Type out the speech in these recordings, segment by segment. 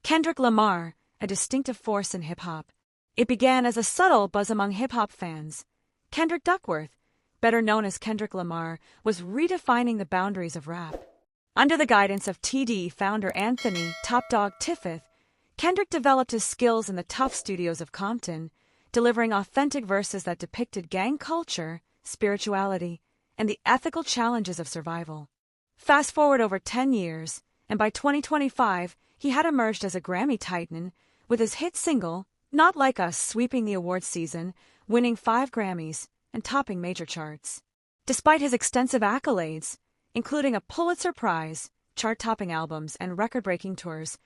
Kendrick Lamar, a distinctive force in hip-hop. It began as a subtle buzz among hip-hop fans. Kendrick Duckworth, better known as Kendrick Lamar, was redefining the boundaries of rap. Under the guidance of TD founder Anthony "Top Dog" Tiffith, Kendrick developed his skills in the tough studios of Compton, delivering authentic verses that depicted gang culture, spirituality, and the ethical challenges of survival. Fast forward over 10 years, and by 2025, he had emerged as a Grammy titan, with his hit single, Not Like Us, sweeping the awards season, winning 5 Grammys, and topping major charts. Despite his extensive accolades, including a Pulitzer Prize, chart-topping albums, and record-breaking tours,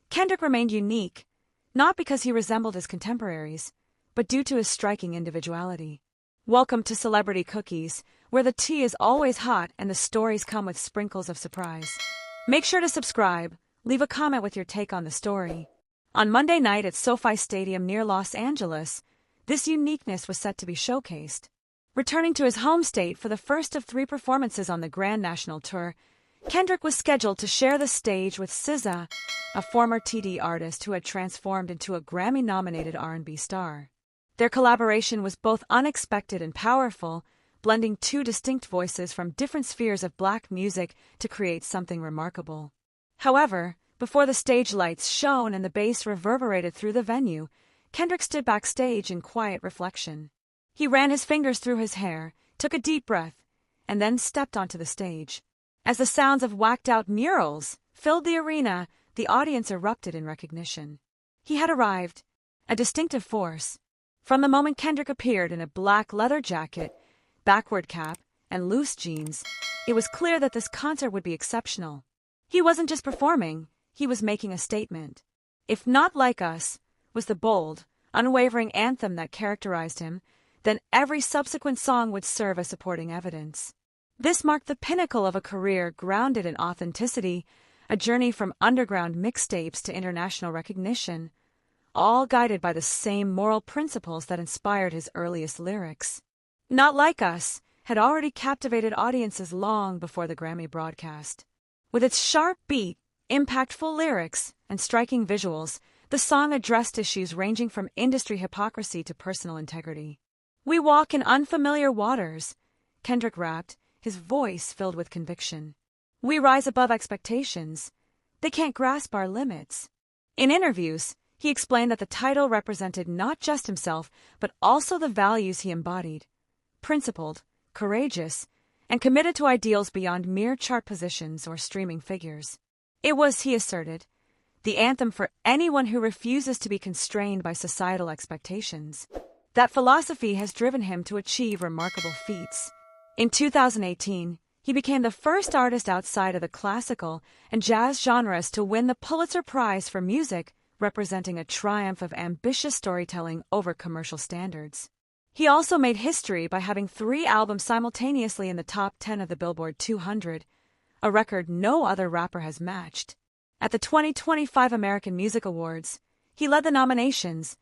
Kendrick remained unique, not because he resembled his contemporaries, but due to his striking individuality. Welcome to Celebrity Cookies, where the tea is always hot and the stories come with sprinkles of surprise. Make sure to subscribe, leave a comment with your take on the story. On Monday night at SoFi Stadium near Los Angeles, this uniqueness was set to be showcased. Returning to his home state for the first of 3 performances on the Grand National Tour, Kendrick was scheduled to share the stage with SZA, a former TD artist who had transformed into a Grammy-nominated R&B star. Their collaboration was both unexpected and powerful, blending 2 distinct voices from different spheres of black music to create something remarkable. However, before the stage lights shone and the bass reverberated through the venue, Kendrick stood backstage in quiet reflection. He ran his fingers through his hair, took a deep breath, and then stepped onto the stage. As the sounds of whacked-out murals filled the arena, the audience erupted in recognition. He had arrived, a distinctive force. From the moment Kendrick appeared in a black leather jacket, backward cap, and loose jeans, it was clear that this concert would be exceptional. He wasn't just performing, he was making a statement. If Not Like Us was the bold, unwavering anthem that characterized him, then every subsequent song would serve as supporting evidence. This marked the pinnacle of a career grounded in authenticity, a journey from underground mixtapes to international recognition, all guided by the same moral principles that inspired his earliest lyrics. Not Like Us had already captivated audiences long before the Grammy broadcast. With its sharp beat, impactful lyrics, and striking visuals, the song addressed issues ranging from industry hypocrisy to personal integrity. "We walk in unfamiliar waters," Kendrick rapped, his voice filled with conviction. "We rise above expectations. They can't grasp our limits." In interviews, he explained that the title represented not just himself, but also the values he embodied: principled, courageous, and committed to ideals beyond mere chart positions or streaming figures. It was, he asserted, the anthem for anyone who refuses to be constrained by societal expectations. That philosophy has driven him to achieve remarkable feats. In 2018, he became the first artist outside of the classical and jazz genres to win the Pulitzer Prize for Music, representing a triumph of ambitious storytelling over commercial standards. He also made history by having 3 albums simultaneously in the top 10 of the Billboard 200, a record no other rapper has matched. At the 2025 American Music Awards, he led the nominations,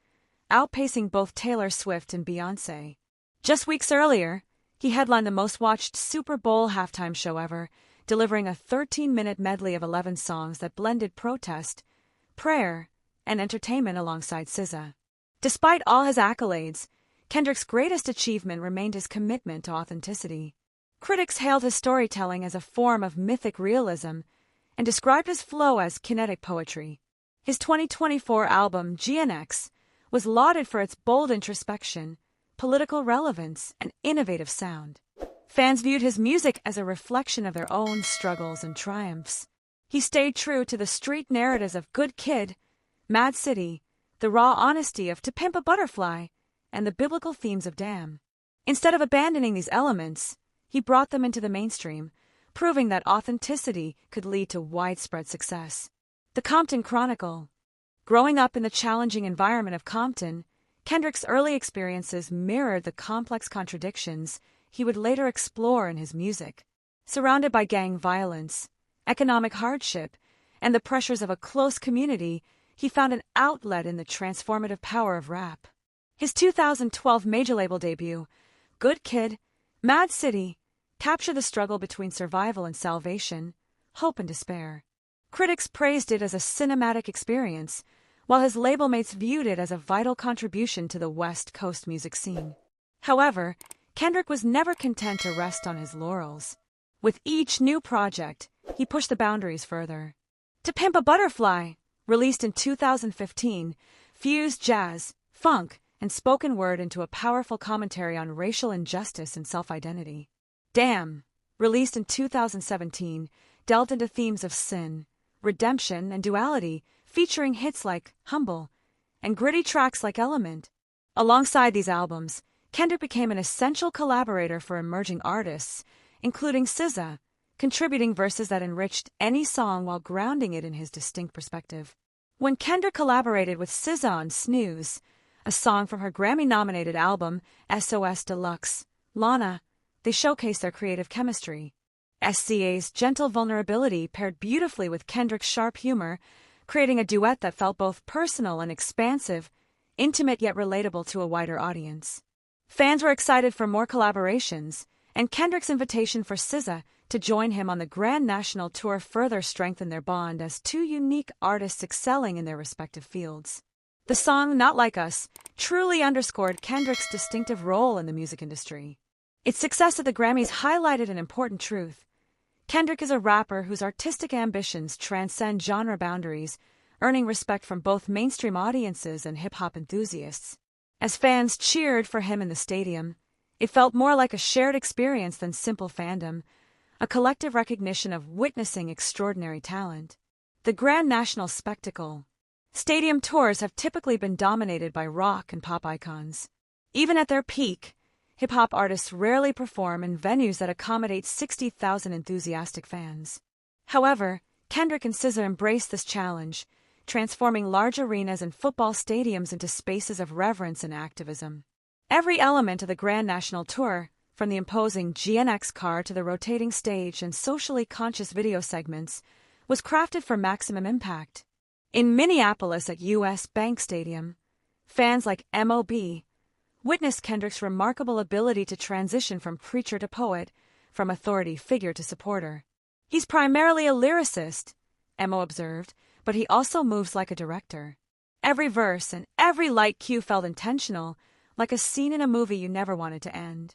outpacing both Taylor Swift and Beyoncé. Just weeks earlier, he headlined the most-watched Super Bowl halftime show ever, delivering a 13-minute medley of 11 songs that blended protest, prayer, and entertainment alongside SZA. Despite all his accolades, Kendrick's greatest achievement remained his commitment to authenticity. Critics hailed his storytelling as a form of mythic realism and described his flow as kinetic poetry. His 2024 album, GNX, was lauded for its bold introspection, political relevance, and innovative sound. Fans viewed his music as a reflection of their own struggles and triumphs. He stayed true to the street narratives of Good Kid, Mad City, the raw honesty of To Pimp a Butterfly, and the biblical themes of Damn. Instead of abandoning these elements, he brought them into the mainstream, proving that authenticity could lead to widespread success. The Compton Chronicle. Growing up in the challenging environment of Compton, Kendrick's early experiences mirrored the complex contradictions he would later explore in his music. Surrounded by gang violence, economic hardship, and the pressures of a close community, he found an outlet in the transformative power of rap. His 2012 major label debut, Good Kid, Mad City, captured the struggle between survival and salvation, hope and despair. Critics praised it as a cinematic experience, while his label mates viewed it as a vital contribution to the West Coast music scene. However, Kendrick was never content to rest on his laurels. With each new project, he pushed the boundaries further. To Pimp a Butterfly, released in 2015, fused jazz, funk, and spoken word into a powerful commentary on racial injustice and self-identity. Damn, released in 2017, delved into themes of sin, redemption, and duality, featuring hits like Humble and gritty tracks like Element. Alongside these albums, Kendrick became an essential collaborator for emerging artists, including SZA, contributing verses that enriched any song while grounding it in his distinct perspective. When Kendrick collaborated with SZA on Snooze, a song from her Grammy-nominated album SOS Deluxe, Lana, they showcased their creative chemistry. SZA's gentle vulnerability paired beautifully with Kendrick's sharp humor, creating a duet that felt both personal and expansive, intimate yet relatable to a wider audience. Fans were excited for more collaborations, and Kendrick's invitation for SZA to join him on the Grand National Tour further strengthened their bond as two unique artists excelling in their respective fields. The song Not Like Us truly underscored Kendrick's distinctive role in the music industry. Its success at the Grammys highlighted an important truth. Kendrick is a rapper whose artistic ambitions transcend genre boundaries, earning respect from both mainstream audiences and hip-hop enthusiasts. As fans cheered for him in the stadium, it felt more like a shared experience than simple fandom, a collective recognition of witnessing extraordinary talent. The Grand National Spectacle. Stadium tours have typically been dominated by rock and pop icons. Even at their peak, hip-hop artists rarely perform in venues that accommodate 60,000 enthusiastic fans. However, Kendrick and SZA embraced this challenge, transforming large arenas and football stadiums into spaces of reverence and activism. Every element of the Grand National Tour, from the imposing GNX car to the rotating stage and socially conscious video segments, was crafted for maximum impact. In Minneapolis at US Bank Stadium, fans like M.O.B. witnessed Kendrick's remarkable ability to transition from preacher to poet, from authority figure to supporter. He's primarily a lyricist, Emo observed, but he also moves like a director. Every verse and every light cue felt intentional, like a scene in a movie you never wanted to end.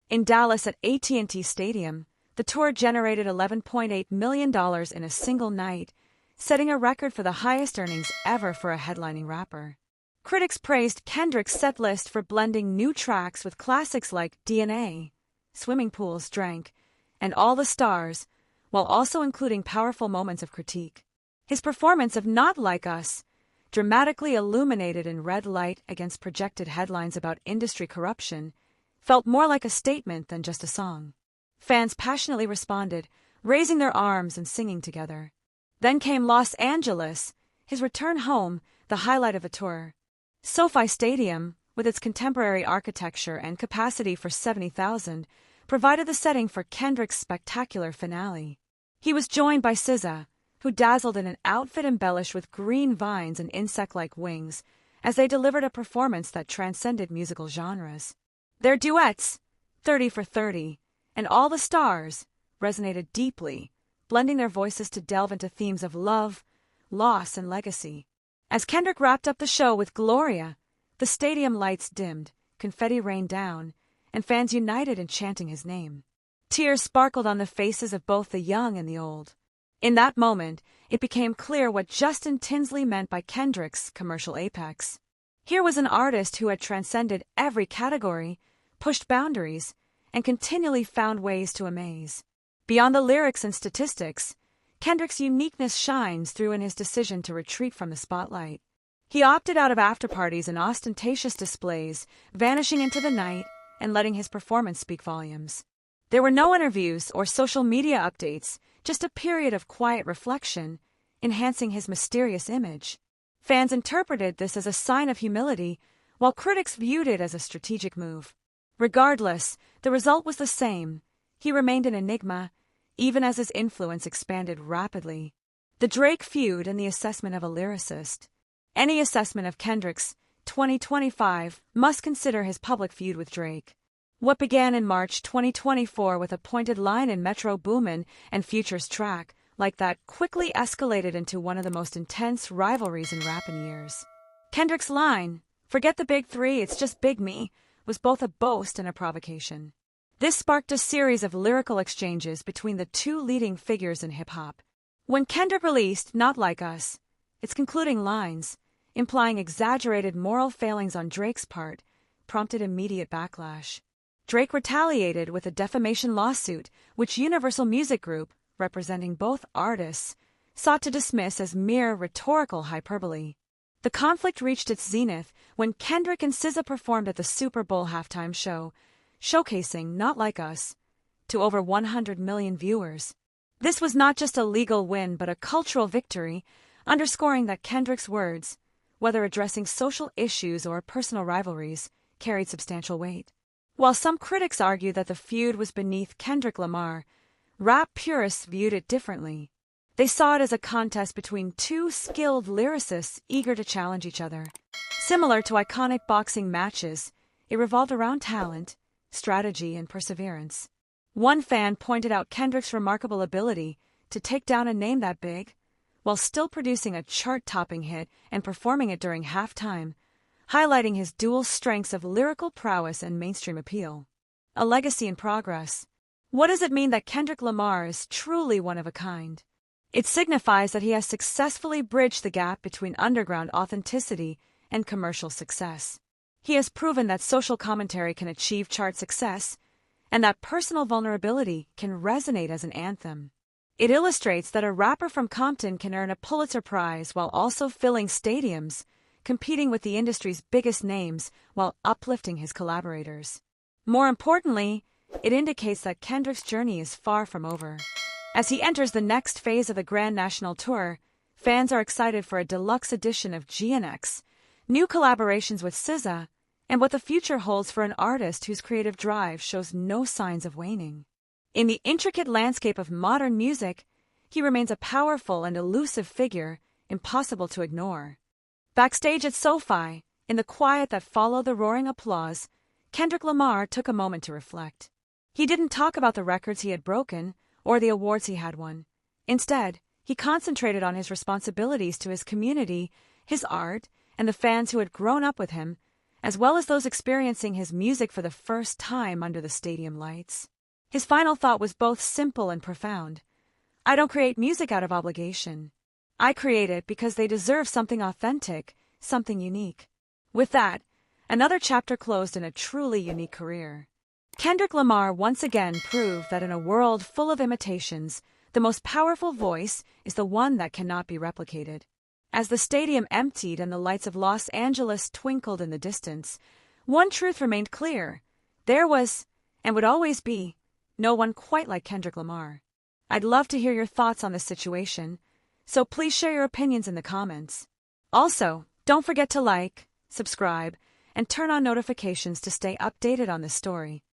In Dallas at AT&T Stadium, the tour generated $11.8 million in a single night, setting a record for the highest earnings ever for a headlining rapper. Critics praised Kendrick's set list for blending new tracks with classics like DNA, Swimming Pools Drank, and All the Stars, while also including powerful moments of critique. His performance of Not Like Us, dramatically illuminated in red light against projected headlines about industry corruption, felt more like a statement than just a song. Fans passionately responded, raising their arms and singing together. Then came Los Angeles, his return home, the highlight of the tour. SoFi Stadium, with its contemporary architecture and capacity for 70,000, provided the setting for Kendrick's spectacular finale. He was joined by SZA, who dazzled in an outfit embellished with green vines and insect-like wings, as they delivered a performance that transcended musical genres. Their duets, 30 for 30, and All the Stars, resonated deeply, blending their voices to delve into themes of love, loss, and legacy. As Kendrick wrapped up the show with Gloria, the stadium lights dimmed, confetti rained down, and fans united in chanting his name. Tears sparkled on the faces of both the young and the old. In that moment, it became clear what Justin Tinsley meant by Kendrick's commercial apex. Here was an artist who had transcended every category, pushed boundaries, and continually found ways to amaze. Beyond the lyrics and statistics, Kendrick's uniqueness shines through in his decision to retreat from the spotlight. He opted out of afterparties and ostentatious displays, vanishing into the night and letting his performance speak volumes. There were no interviews or social media updates, just a period of quiet reflection, enhancing his mysterious image. Fans interpreted this as a sign of humility, while critics viewed it as a strategic move. Regardless, the result was the same. He remained an enigma, even as his influence expanded rapidly. The Drake feud and the assessment of a lyricist. Any assessment of Kendrick's 2025 must consider his public feud with Drake. What began in March 2024 with a pointed line in Metro Boomin and Future's track like that quickly escalated into one of the most intense rivalries in rap in years. Kendrick's line, "Forget the big three, it's just Big Me," was both a boast and a provocation. This sparked a series of lyrical exchanges between the two leading figures in hip-hop. When Kendrick released Not Like Us, its concluding lines, implying exaggerated moral failings on Drake's part, prompted immediate backlash. Drake retaliated with a defamation lawsuit, which Universal Music Group, representing both artists, sought to dismiss as mere rhetorical hyperbole. The conflict reached its zenith when Kendrick and SZA performed at the Super Bowl halftime show, showcasing Not Like Us to over 100 million viewers. This was not just a legal win but a cultural victory, underscoring that Kendrick's words, whether addressing social issues or personal rivalries, carried substantial weight. While some critics argue that the feud was beneath Kendrick Lamar, rap purists viewed it differently. They saw it as a contest between two skilled lyricists eager to challenge each other. Similar to iconic boxing matches, it revolved around talent, strategy, and perseverance. One fan pointed out Kendrick's remarkable ability to take down a name that big, while still producing a chart-topping hit and performing it during halftime, highlighting his dual strengths of lyrical prowess and mainstream appeal. A legacy in progress. What does it mean that Kendrick Lamar is truly one of a kind? It signifies that he has successfully bridged the gap between underground authenticity and commercial success. He has proven that social commentary can achieve chart success, and that personal vulnerability can resonate as an anthem. It illustrates that a rapper from Compton can earn a Pulitzer Prize while also filling stadiums, competing with the industry's biggest names while uplifting his collaborators. More importantly, it indicates that Kendrick's journey is far from over. As he enters the next phase of the Grand National Tour, fans are excited for a deluxe edition of GNX, new collaborations with SZA, and what the future holds for an artist whose creative drive shows no signs of waning. In the intricate landscape of modern music, he remains a powerful and elusive figure, impossible to ignore. Backstage at SoFi, in the quiet that followed the roaring applause, Kendrick Lamar took a moment to reflect. He didn't talk about the records he had broken or the awards he had won. Instead, he concentrated on his responsibilities to his community, his art, and the fans who had grown up with him, as well as those experiencing his music for the first time under the stadium lights. His final thought was both simple and profound. "I don't create music out of obligation. I create it because they deserve something authentic, something unique." With that, another chapter closed in a truly unique career. Kendrick Lamar once again proved that in a world full of imitations, the most powerful voice is the one that cannot be replicated. As the stadium emptied and the lights of Los Angeles twinkled in the distance, one truth remained clear. There was, and would always be, no one quite like Kendrick Lamar. I'd love to hear your thoughts on this situation, so please share your opinions in the comments. Also, don't forget to like, subscribe, and turn on notifications to stay updated on this story.